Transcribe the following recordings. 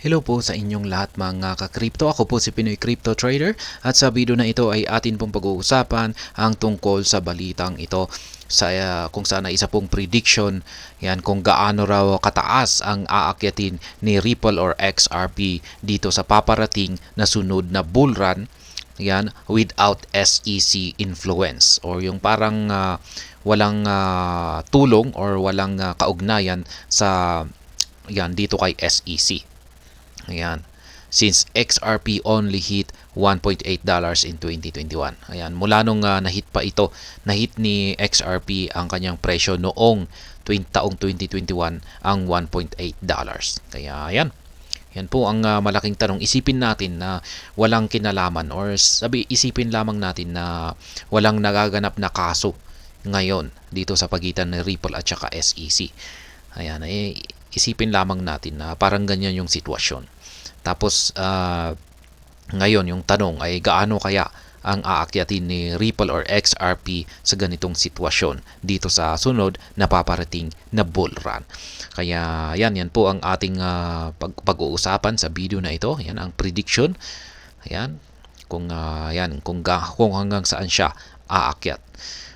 Hello po sa inyong lahat mga ka-crypto. Ako po si Pinoy Crypto Trader at sa video na ito ay atin pong pag-uusapan ang tungkol sa balitang ito sa kung saan ay isa pong prediction yan kung gaano raw kataas ang aakyatin ni Ripple or XRP dito sa paparating na sunod na bull run yan without SEC influence or yung parang walang tulong or walang kaugnayan sa yan dito kay SEC. Ayan. Since XRP only hit $1.8 in 2021. Ayan, mula nung na-hit pa ito, na-hit ni XRP ang kanyang presyo noong taong 2021 ang $1.8. Kaya ayan. Yan po ang malaking tanong. Isipin natin na walang kinalaman or isipin lamang natin na walang nagaganap na kaso ngayon dito sa pagitan ng Ripple at saka SEC. Ayan, isipin lamang natin na parang ganyan yung sitwasyon. Tapos ngayon yung tanong ay gaano kaya ang aakyatin ni Ripple or XRP sa ganitong sitwasyon dito sa sunod na paparating na bull run. Kaya yan po ang ating pag-uusapan sa video na ito. Yan ang prediction. Ayan, kung hanggang saan siya aakyat.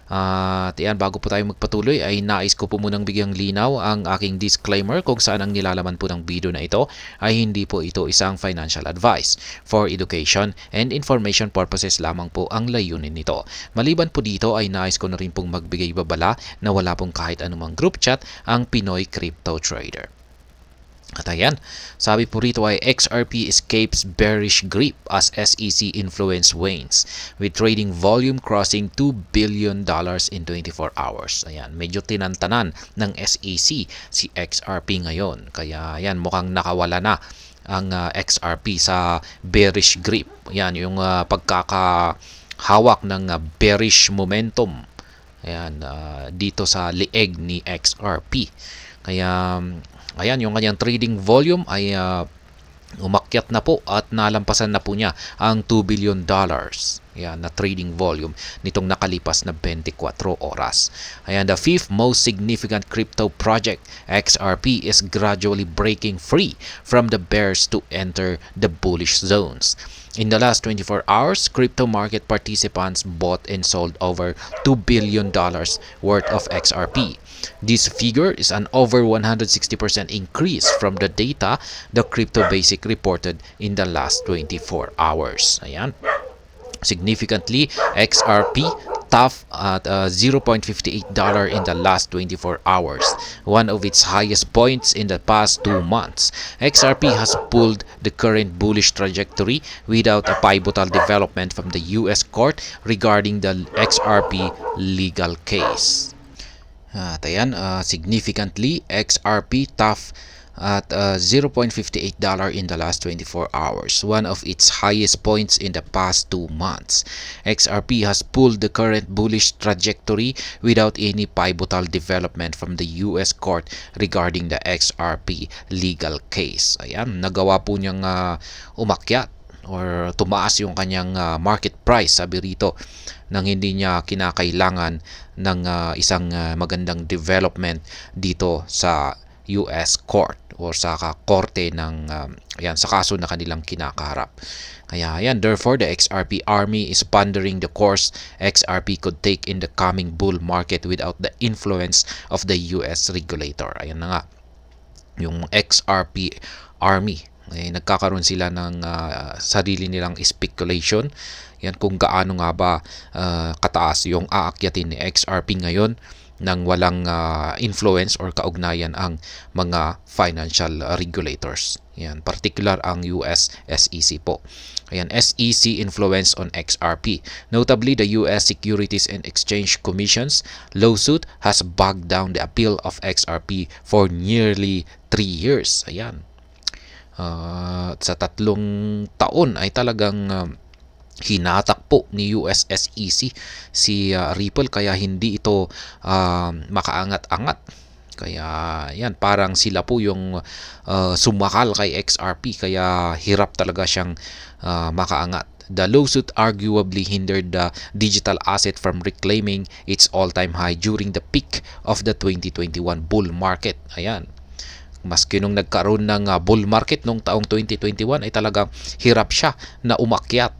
At yan, bago po tayo magpatuloy ay nais ko po munang bigyang linaw ang aking disclaimer kung saan ang nilalaman po ng video na ito ay hindi po ito isang financial advice. For education and information purposes lamang po ang layunin nito. Maliban po dito ay nais ko na rin pong magbigay babala na wala pong kahit anumang group chat ang Pinoy Crypto Trader. At ayan, sabi po rito ay XRP escapes bearish grip as SEC influence wanes with trading volume crossing $2 billion in 24 hours. Ayan, medyo tinantanan ng SEC si XRP ngayon. Kaya ayan, mukhang nakawala na ang XRP sa bearish grip. Ayan, yung pagkakahawak ng bearish momentum. Ayan, dito sa leeg ni XRP. Kaya ayan, yung kanyang trading volume ay umakyat na po at nalampasan na po niya ang $2 billion. Ayan, na trading volume nitong nakalipas na 24 oras. Ayan, the fifth most significant crypto project, XRP, is gradually breaking free from the bears to enter the bullish zones. In the last 24 hours, crypto market participants bought and sold over $2 billion worth of XRP. This figure is an over 160% increase from the data the Crypto Basic reported in the last 24 hours. Ayan. Significantly, XRP topped at $0.58 in the last 24 hours, one of its highest points in the past 2 months. XRP has pulled the current bullish trajectory without a pivotal development from the US court regarding the XRP legal case. At ayan, significantly, XRP topped at $0.58 in the last 24 hours, one of its highest points in the past 2 months. XRP has pulled the current bullish trajectory without any pivotal development from the US court regarding the XRP legal case. Ayan, nagawa po niyang umakyat or tumaas yung kanyang market price, sabi rito, nang hindi niya kinakailangan ng isang magandang development dito sa US court o sa korte ng sa kaso na kanilang kinakaharap. Kaya ayan, therefore the XRP army is pondering the course XRP could take in the coming bull market without the influence of the US regulator. Ayan na nga, yung XRP army nagkakaroon sila ng sarili nilang speculation. Yan kung gaano nga ba kataas yung aakyatin ni XRP ngayon nang walang influence or kaugnayan ang mga financial regulators. Yan, particular ang US SEC po. Ayan, SEC influence on XRP. Notably, the US Securities and Exchange Commission's lawsuit has bogged down the appeal of XRP for nearly 3 years. Ayan. Sa 3 taon ay talagang hinatak po ni US SEC si Ripple, kaya hindi ito makaangat-angat. Kaya yan, parang sila po yung sumakal kay XRP, kaya hirap talaga siyang makaangat. The lawsuit arguably hindered the digital asset from reclaiming its all-time high during the peak of the 2021 bull market. Ayan. Maski nung nagkaroon ng bull market nung taong 2021 ay talagang hirap siya na umakyat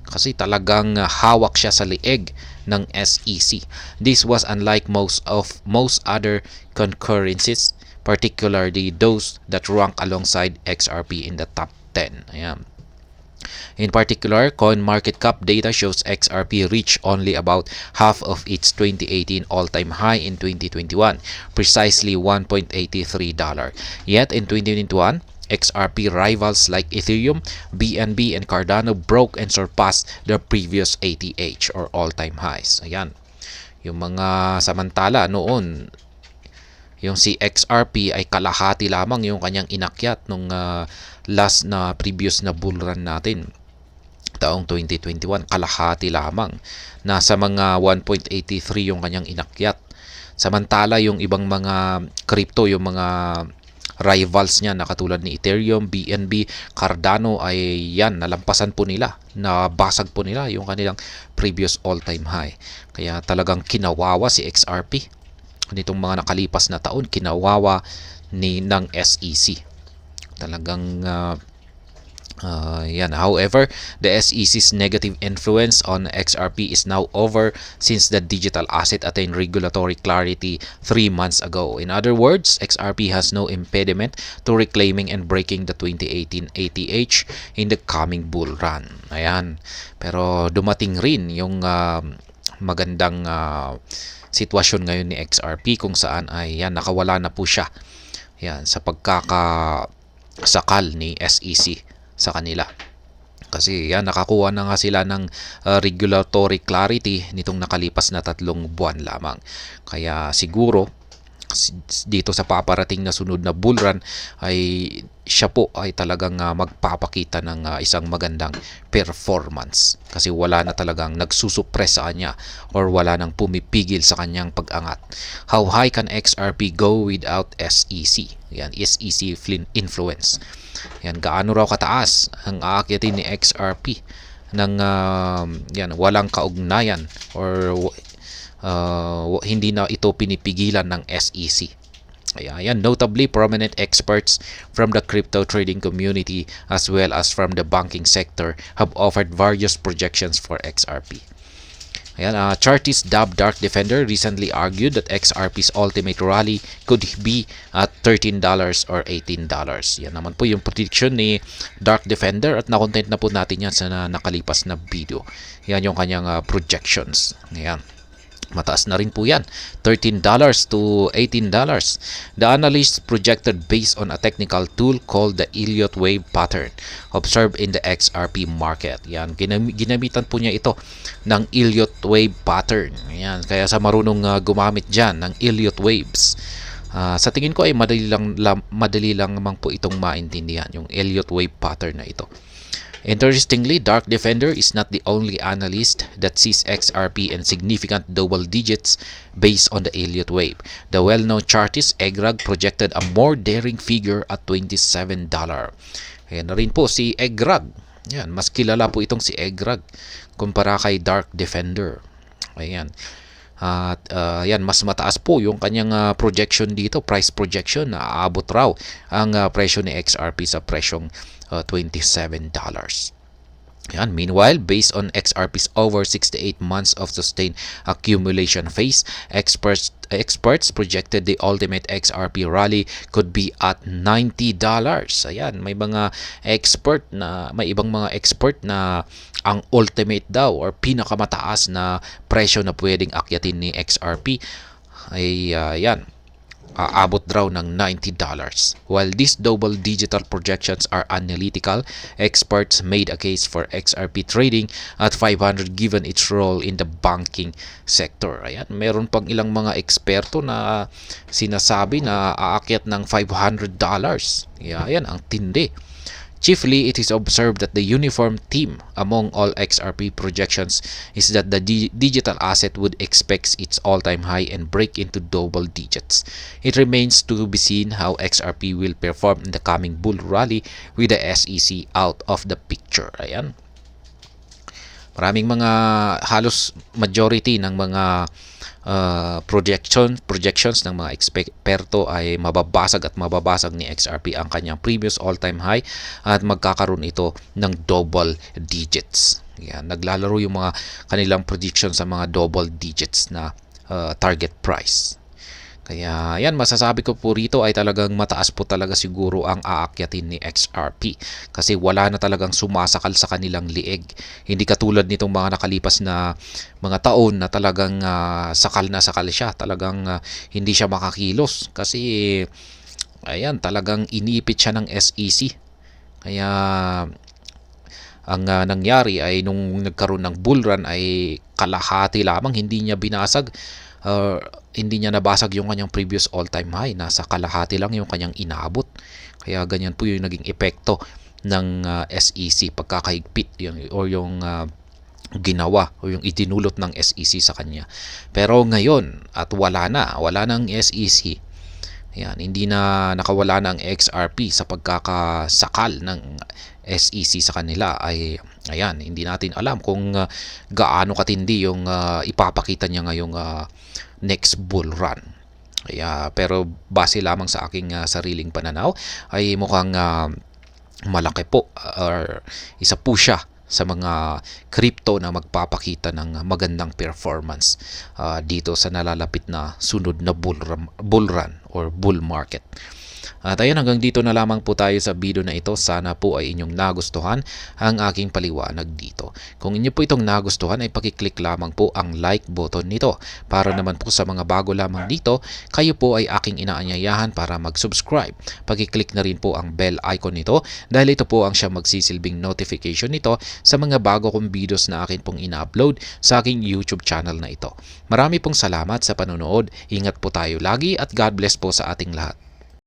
kasi talagang hawak siya sa lieg ng SEC. This was unlike most other concurrencies, particularly those that rank alongside XRP in the top 10. Ayan. In particular, CoinMarketCap data shows XRP reached only about half of its 2018 all-time high in 2021, precisely $1.83. Yet in 2021, XRP rivals like Ethereum, BNB, and Cardano broke and surpassed their previous ATH or all-time highs. Ayan. Yung mga samantala noon, yung si XRP ay kalahati lamang yung kanyang inakyat nung last na previous na bull run natin taong 2021, kalahati lamang. Nasa mga 1.83 yung kanyang inakyat. Samantala yung ibang mga crypto, yung mga rivals niya na katulad ni Ethereum, BNB, Cardano ay yan, nalampasan po nila, nabasag po nila yung kanilang previous all-time high. Kaya talagang kinawawa si XRP nitong mga nakalipas na taon, kinawawa ng SEC. Talagang yan. However, the SEC's negative influence on XRP is now over since the digital asset attained regulatory clarity 3 months ago. In other words, XRP has no impediment to reclaiming and breaking the 2018 ATH in the coming bull run. Ayan. Pero dumating rin yung magandang sitwasyon ngayon ni XRP kung saan ay yan, nakawala na po siya yan sa pagkakasakal ni SEC sa kanila. Kasi yan, nakakuha na nga sila ng regulatory clarity nitong nakalipas na 3 buwan lamang. Kaya siguro dito sa paparating na sunod na bull run ay siya po ay talagang magpapakita ng isang magandang performance kasi wala na talagang nagsusuppress sa kanya or wala nang pumipigil sa kanyang pag-angat. How high can XRP go without SEC? Yan, SEC influence. Yan, gaano raw kataas ang aakyatin ni XRP ng yan, walang kaugnayan or hindi na ito pinipigilan ng SEC. Ayan, notably prominent experts from the crypto trading community as well as from the banking sector have offered various projections for XRP. Ayan, chartist Dab Dark Defender recently argued that XRP's ultimate rally could be at $13 or $18. Yan naman po yung prediction ni Dark Defender at nakontent na po natin yan sa nakalipas na video. Yan yung kanyang projections. Ayan. Mataas na rin po yan, $13 to $18. The analysts projected based on a technical tool called the Elliott Wave Pattern observed in the XRP market. Yan, ginamitan po niya ito ng Elliott Wave Pattern. Yan, kaya sa marunong gumamit dyan ng Elliott Waves, sa tingin ko ay madali lang naman po itong maintindihan, yung Elliott Wave Pattern na ito. Interestingly, Dark Defender is not the only analyst that sees XRP in significant double digits based on the Elliott Wave. The well-known chartist Egrag projected a more daring figure at $27. Ayan na rin po si Egrag. Yan, mas kilala po itong si Egrag kumpara kay Dark Defender. Ayan. At yan, mas mataas po yung kanyang projection dito, price projection, na aabot raw ang presyo ni XRP sa presyong $27. Yan. Meanwhile, based on XRP's over 68 months of sustained accumulation phase, experts projected the ultimate XRP rally could be at $90. Ayan, may ibang mga expert na ang ultimate daw or pinakamataas na presyo na pwedeng akyatin ni XRP ay yan, aabot daw ng $90. While these double digital projections are analytical, experts made a case for XRP trading at 500 given its role in the banking sector. Ayan, meron pang ilang mga eksperto na sinasabi na aakyat ng $500. Ayan, ang tindi. Chiefly, it is observed that the uniform theme among all XRP projections is that the digital asset would expect its all-time high and break into double digits. It remains to be seen how XRP will perform in the coming bull rally with the SEC out of the picture. Ayan. Maraming mga halos majority ng mga projections ng mga eksperto ay mababasag ni XRP ang kanyang previous all-time high at magkakaroon ito ng double digits. Yan, naglalaro yung mga kanilang prediction sa mga double digits na target price. Kaya yan, masasabi ko po rito ay talagang mataas po talaga siguro ang aakyatin ni XRP kasi wala na talagang sumasakal sa kanilang lieg. Hindi katulad nitong mga nakalipas na mga taon na talagang sakal na sakal siya. Talagang hindi siya makakilos kasi ayan, talagang inipit siya ng SEC. Kaya ang nangyari ay nung nagkaroon ng bull run ay kalahati lamang, hindi niya binasag, hindi niya nabasag yung kanyang previous all-time high. Nasa kalahati lang yung kanyang inabot. Kaya ganyan po yung naging epekto ng SEC pagkakahigpit yung ginawa o yung itinulot ng SEC sa kanya. Pero ngayon at wala ng SEC. Ayan, hindi na nakawala ng XRP sa pagkakasakal ng SEC sa kanila ay ayan, hindi natin alam kung gaano katindi yung ipapakita niya ngayong next bull run. Kaya pero base lamang sa aking sariling pananaw ay mukhang malaki po or isa po siya sa mga crypto na magpapakita ng magandang performance dito sa nalalapit na sunod na bull run or bull market. At ayun, hanggang dito na lamang po tayo sa video na ito. Sana po ay inyong nagustuhan ang aking paliwanag dito. Kung inyo po itong nagustuhan ay pakiclick lamang po ang like button nito. Para naman po sa mga bago lamang dito, kayo po ay aking inaanyayahan para mag-subscribe. Pakiclick na rin po ang bell icon nito dahil ito po ang siyang magsisilbing notification nito sa mga bago kong videos na akin pong ina-upload sa aking YouTube channel na ito. Marami pong salamat sa panonood. Ingat po tayo lagi at God bless po sa ating lahat.